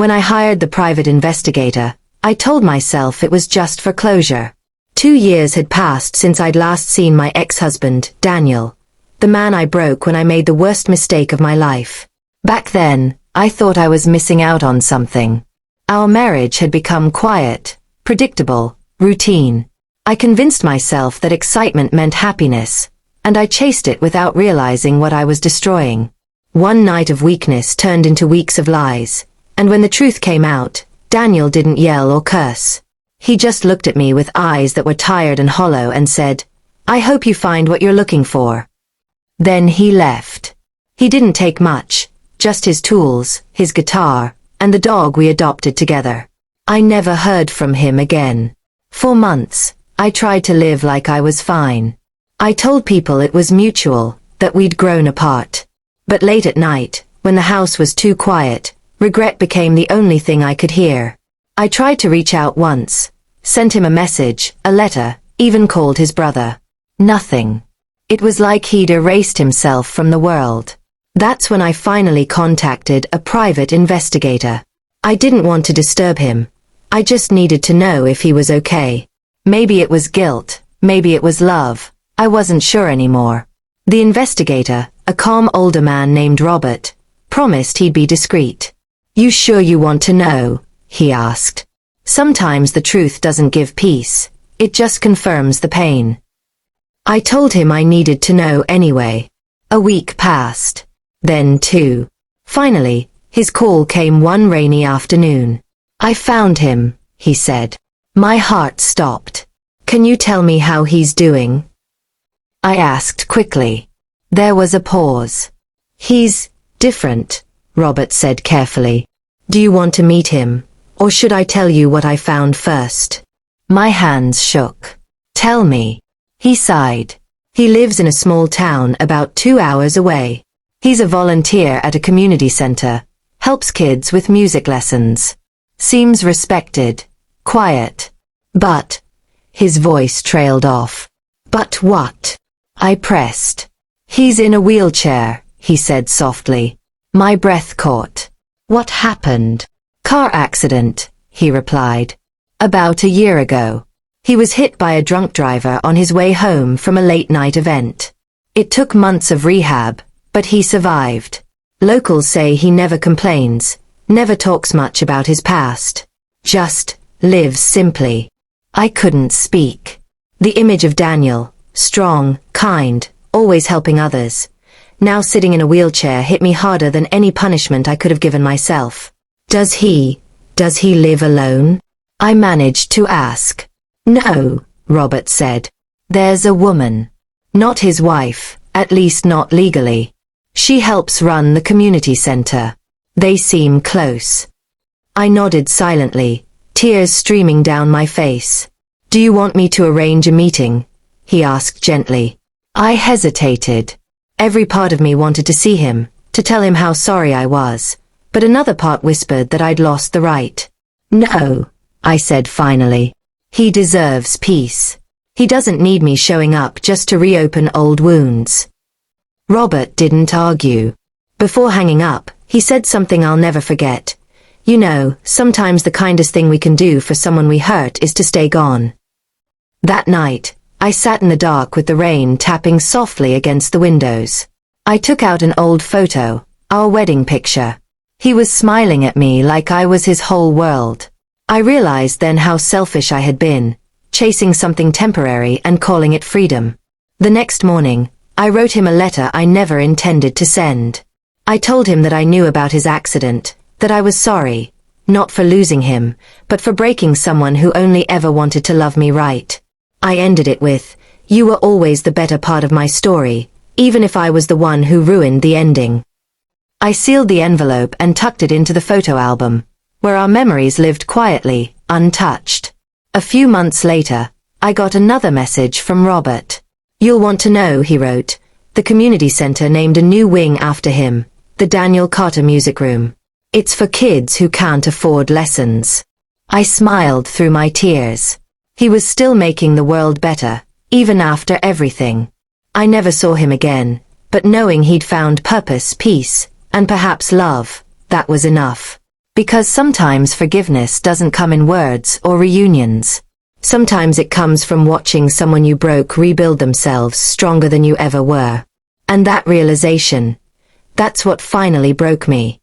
When I hired the private investigator, I told myself it was just for closure. 2 years had passed since I'd last seen my ex-husband, Daniel, the man I broke when I made the worst mistake of my life. Back then, I thought I was missing out on something. Our marriage had become quiet, predictable, routine. I convinced myself that excitement meant happiness, and I chased it without realizing what I was destroying. One night of weakness turned into weeks of lies, and when the truth came out, Daniel didn't yell or curse. He just looked at me with eyes that were tired and hollow and said, "I hope you find what you're looking for." Then he left. He didn't take much, just his tools, his guitar, and the dog we adopted together. I never heard from him again. For months, I tried to live like I was fine. I told people it was mutual, that we'd grown apart. But late at night, when the house was too quiet, regret became the only thing I could hear. I tried to reach out once, sent him a message, a letter, even called his brother. Nothing. It was like he'd erased himself from the world. That's when I finally contacted a private investigator. I didn't want to disturb him. I just needed to know if he was okay. Maybe it was guilt, maybe it was love. I wasn't sure anymore. The investigator, a calm older man named Robert, promised he'd be discreet. "You sure you want to know?" he asked. "Sometimes the truth doesn't give peace, it just confirms the pain." I told him I needed to know anyway. A week passed. Then 2. Finally, his call came one rainy afternoon. "I found him," he said. My heart stopped. "Can you tell me how he's doing?" I asked quickly. There was a pause. "He's different," Robert said carefully. "Do you want to meet him, or should I tell you what I found first?" My hands shook. "Tell me." He sighed. "He lives in a small town about 2 hours away. He's a volunteer at a community center, helps kids with music lessons. Seems respected, quiet. But..." His voice trailed off. "But what?" I pressed. "He's in a wheelchair," he said softly. My breath caught. "What happened?" "Car accident," he replied. "About a year ago. He was hit by a drunk driver on his way home from a late-night event. It took months of rehab, but he survived. Locals say he never complains, never talks much about his past. Just lives simply." I couldn't speak. The image of Daniel, strong, kind, always helping others, now sitting in a wheelchair hit me harder than any punishment I could have given myself. Does he live alone?" I managed to ask. "No," Robert said. "There's a woman. Not his wife, at least not legally. She helps run the community center. They seem close." I nodded silently, tears streaming down my face. "Do you want me to arrange a meeting?" he asked gently. I hesitated. Every part of me wanted to see him, to tell him how sorry I was, but another part whispered that I'd lost the right. "No," I said finally. "He deserves peace. He doesn't need me showing up just to reopen old wounds." Robert didn't argue. Before hanging up, he said something I'll never forget. "You know, sometimes the kindest thing we can do for someone we hurt is to stay gone." That night, I sat in the dark with the rain tapping softly against the windows. I took out an old photo, our wedding picture. He was smiling at me like I was his whole world. I realized then how selfish I had been, chasing something temporary and calling it freedom. The next morning, I wrote him a letter I never intended to send. I told him that I knew about his accident, that I was sorry, not for losing him, but for breaking someone who only ever wanted to love me right. I ended it with, "You were always the better part of my story, even if I was the one who ruined the ending." I sealed the envelope and tucked it into the photo album, where our memories lived quietly, untouched. A few months later, I got another message from Robert. "You'll want to know," he wrote. "The community center named a new wing after him, the Daniel Carter Music Room. It's for kids who can't afford lessons." I smiled through my tears. He was still making the world better, even after everything. I never saw him again, but knowing he'd found purpose, peace, and perhaps love, that was enough. Because sometimes forgiveness doesn't come in words or reunions. Sometimes it comes from watching someone you broke rebuild themselves stronger than you ever were. And that realization, that's what finally broke me.